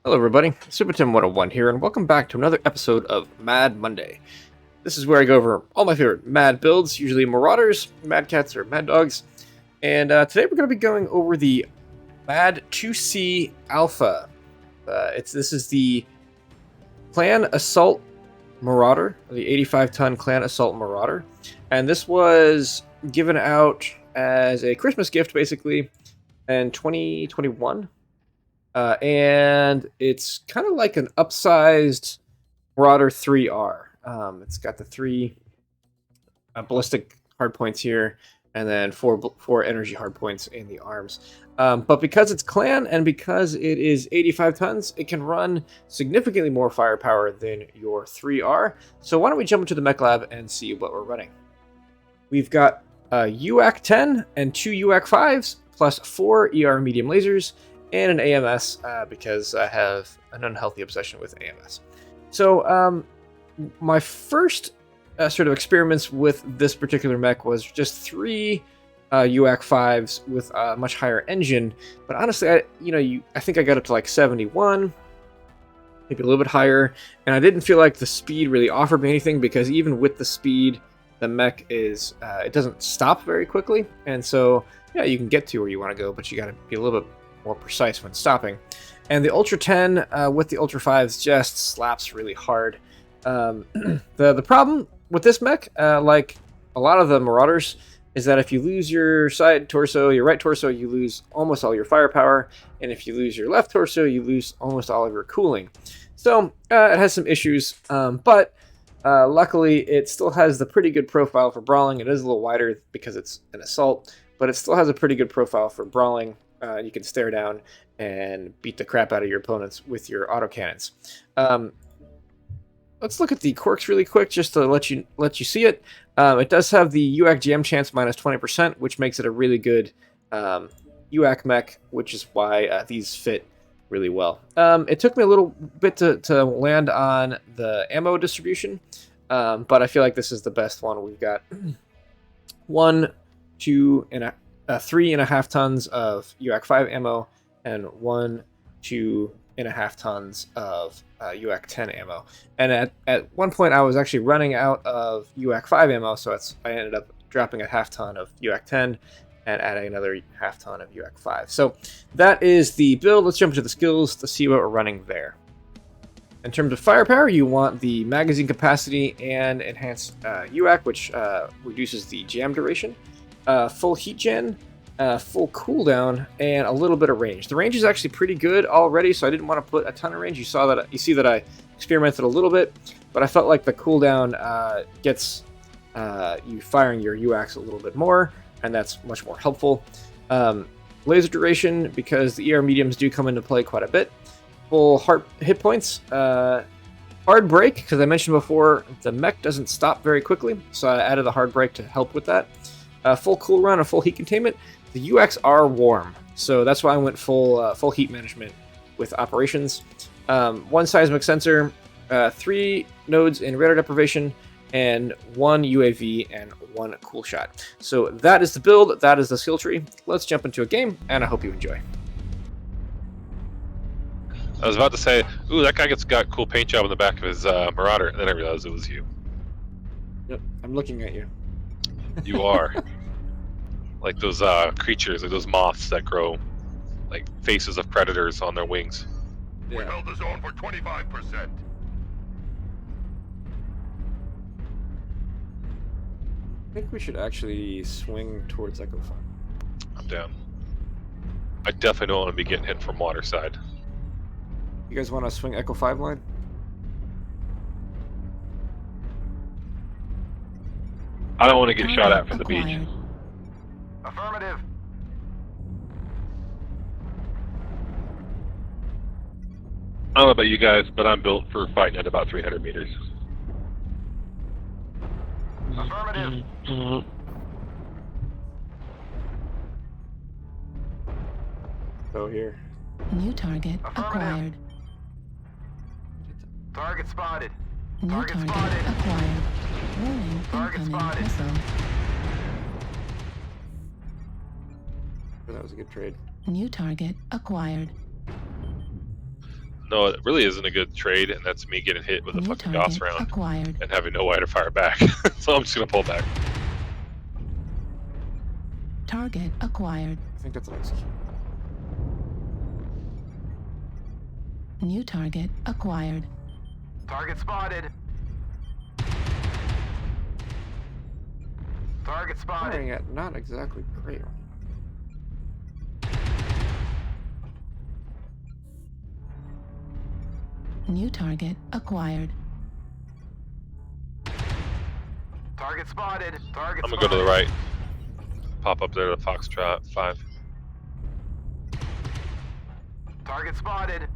Hello everybody, SuperTim101 here, and welcome back to another episode of Mad Monday. This is where I go over all my favorite Mad builds, usually Marauders, Mad Cats, or Mad Dogs. And today we're going to be going over the MAD IIC Alpha. This is the Clan Assault Marauder, the 85-ton Clan Assault Marauder. And this was given out as a Christmas gift, basically, in 2021. And it's kind of like an upsized Marauder 3R. It's got the three ballistic hardpoints here, and then four energy hardpoints in the arms. But because it's clan and because it is 85 tons, it can run significantly more firepower than your 3R. So why don't we jump into the mech lab and see what we're running? We've got UAC10 and 2UAC5s plus 4 ER medium lasers and an AMS because I have an unhealthy obsession with AMS. So my first sort of experiments with this particular mech was just 3 UAC5s with a much higher engine. But honestly, I think I got up to like 71, maybe a little bit higher, and I didn't feel like the speed really offered me anything because even with the speed, the mech is it doesn't stop very quickly, and so yeah, you can get to where you want to go, but you got to be a little bit more precise when stopping. And the Ultra 10 with the Ultra 5s just slaps really hard. The problem with this mech, like a lot of the Marauders, is that if you lose your side torso, your right torso, you lose almost all your firepower, and if you lose your left torso, you lose almost all of your cooling. So it has some issues, but luckily it still has the pretty good profile for brawling. It is a little wider because it's an assault, but it still has a pretty good profile for brawling. You can stare down and beat the crap out of your opponents with your autocannons. Let's look at the quirks really quick just to let you see it. It does have the UAC jam chance minus 20%, which makes it a really good UAC mech, which is why these fit really well. It took me a little bit to land on the ammo distribution, but I feel like this is the best one. We've got 1, 2, and 3.5 tons of UAC5 ammo and 1, 2.5 tons of UAC10 ammo. And at one point, I was actually running out of UAC5 ammo, so I ended up dropping a half ton of UAC10 and adding another half ton of UAC5. So that is the build. Let's jump into the skills to see what we're running there. In terms of firepower, you want the magazine capacity and enhanced UAC, which reduces the jam duration. Full heat gen, full cooldown, and a little bit of range. The range is actually pretty good already, so I didn't want to put a ton of range. You see that I experimented a little bit, but I felt like the cooldown gets you firing your UACs a little bit more, and that's much more helpful. Laser duration, because the ER mediums do come into play quite a bit. Full heart hit points. Hard break, because I mentioned before, the mech doesn't stop very quickly, so I added a hard break to help with that. Full cool run and full heat containment. The UACs are warm, so that's why I went full heat management with operations. 1 seismic sensor, 3 nodes in radar deprivation, and 1 UAV and 1 cool shot. So that is the build, that is the skill tree. Let's jump into a game, and I hope you enjoy. I was about to say, ooh, that guy got cool paint job on the back of his Marauder, and then I realized it was you. Yep, I'm looking at you. You are. Like those creatures, like those moths that grow like faces of predators on their wings. Yeah. We held the zone for 25%. I think we should actually swing towards Echo 5. I'm down. I definitely don't want to be getting hit from water side. You guys want to swing Echo 5 line? I don't want to get shot at from the beach. Affirmative. I don't know about you guys, but I'm built for fighting at about 300 meters. Affirmative. Go here. New target acquired. Target spotted. New Target target spotted. acquired. Warning, Target incoming spotted. missile. That was a good trade. New target acquired. no, it really isn't a good trade, and that's me getting hit with a New fucking Gauss target round acquired. and having no way to fire back. So I'm just gonna pull back. Target acquired. I think that's an execute. New target acquired. Target spotted. Target spotted. Firing at not exactly great. New target acquired. Target spotted. Target I'm gonna go to the right. Pop up there to Foxtrot 5. Target spotted.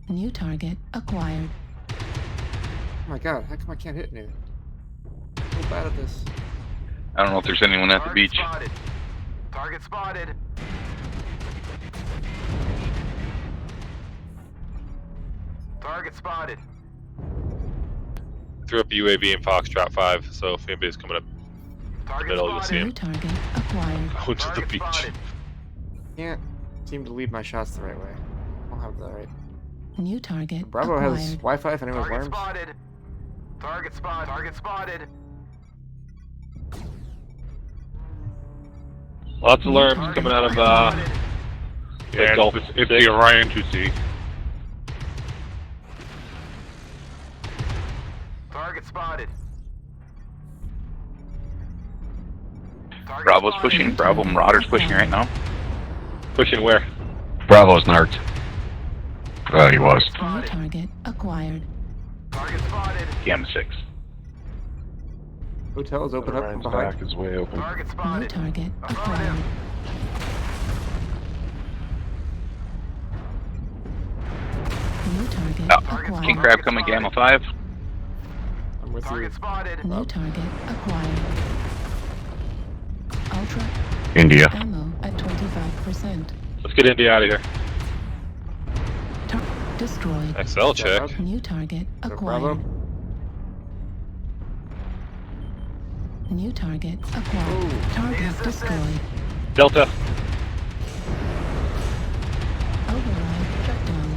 New target acquired. Oh my god, how come I can't hit new? I'm so bad at this. I don't know if there's anyone at the Target beach. spotted. Target spotted. Target spotted. Threw up a UAV in Foxtrot 5, so if anybody's coming up Target middle, you'll see spotted. New target acquired. go to the Target beach. spotted. Can't seem to lead my shots the right way. I don't have that right. New target Bravo acquired. has Wi-Fi if anyone has Target worms. spotted. Target spot. Target spotted. Lots of alarms Target coming out of spotted. yeah, Gulf it's 6. the Orion 2C. Target spotted. Target Bravo's spotted. pushing. Bravo Marauder's pushing right now. Pushing where? Bravo's narked. He was. New Spotted. target acquired. Target spotted. PM6. Hotels open up from behind. is way open. Target New spotted. target acquired. Affirmative. New target Oh, acquired. King Crab coming Gamma 5. I'm with you. Target spotted. New target acquired. Ultra India. ammo at 25%. Let's get Indy out of here. Destroyed. XL check. New target So acquired. Bravo. New target acquired. Oh. Target destroyed. Delta. Override shutdown.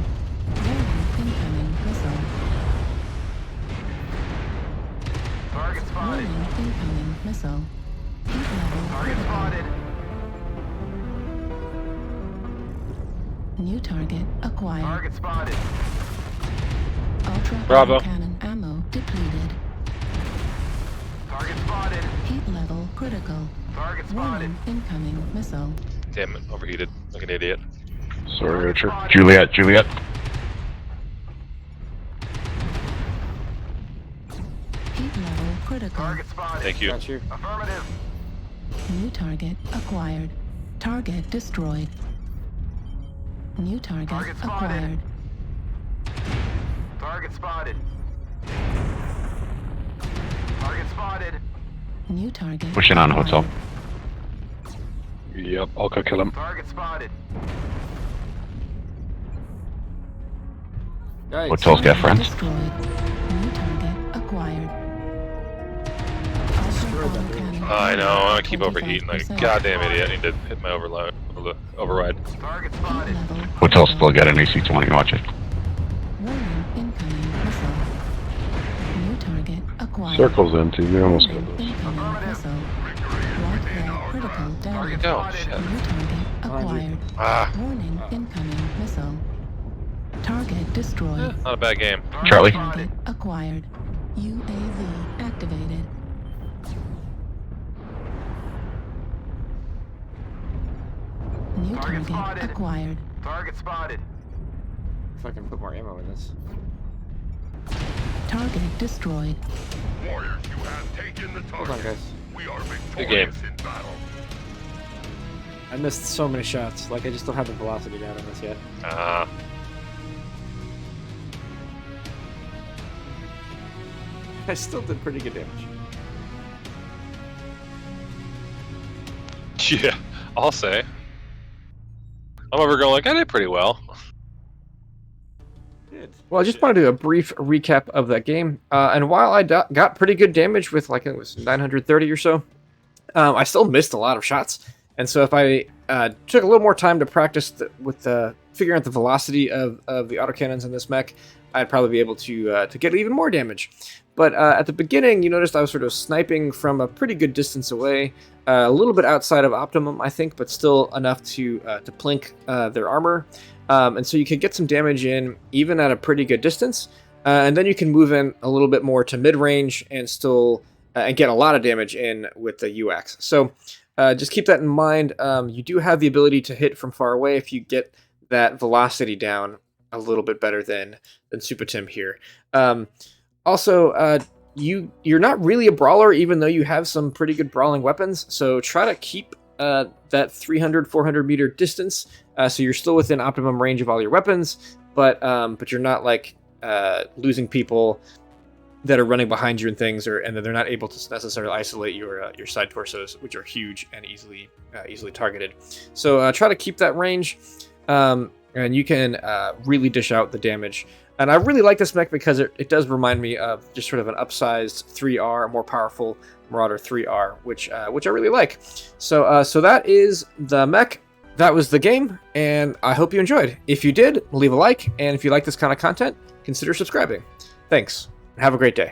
Warning incoming missile. Target spotted. Warning incoming missile. Heat level Target critical. spotted. New target acquired. Target spotted. Ultra Bravo. cannon ammo depleted. Target spotted. Heat level critical. Target spotted. Warning incoming missile. Damn it, overheated. Like an idiot. Sorry, Richard. Juliet. Heat level critical. Target spotted. Thank you. Got you. Affirmative. New target acquired. Target destroyed. New target Target spotted. acquired. Target spotted. Target spotted. New target Pushing on acquired. hotel. Yep, I'll go kill him. Target spotted. Yikes. Hotel's got friends. Destroyed. New target acquired. Ultra Destroyed that auto cannon I know, ammo I keep overheating like a 25%. goddamn idiot. I need to hit my override. Target Heat spotted. level Hotel's critical. still got an AC-20. Watch it. Warning incoming missile. New target acquired. Circles into. You almost Warning got this. incoming missile. Right there critical damage. Oh, Spotted. shit. New target acquired. Ah, Warning incoming missile. Target destroyed. not a bad game. Charlie. Target acquired. UAV activated. New Target target spotted. acquired. Target spotted. If I can put more ammo in this. Target destroyed. Warriors, you have taken the Hold on, guys. We are Good game. in battle. I missed so many shots. Like, I just don't have the velocity down on this yet. Ah, I still did pretty good damage. yeah, I'll say. I'm over going like, I did pretty well. Well, I just want to do a brief recap of that game. And while I got pretty good damage with, like, it was 930 or so, I still missed a lot of shots. And so if I took a little more time to practice with figuring out the velocity of the autocannons in this mech, I'd probably be able to get even more damage. But at the beginning, you noticed I was sort of sniping from a pretty good distance away, a little bit outside of optimum, I think, but still enough to plink their armor. And so you can get some damage in even at a pretty good distance, and then you can move in a little bit more to mid-range and still and get a lot of damage in with the UACs. So just keep that in mind. You do have the ability to hit from far away if you get that velocity down a little bit better than Super Tim here. Also, you're not really a brawler, even though you have some pretty good brawling weapons. So try to keep that 300-400 meter distance, so you're still within optimum range of all your weapons, but you're not like losing people that are running behind you and things, and then they're not able to necessarily isolate your side torsos, which are huge and easily targeted. So try to keep that range, and you can really dish out the damage. And I really like this mech because it does remind me of just sort of an upsized 3R, a more powerful Marauder 3R, which I really like. So that is the mech. That was the game, and I hope you enjoyed. If you did, leave a like, and if you like this kind of content, consider subscribing. Thanks, and have a great day.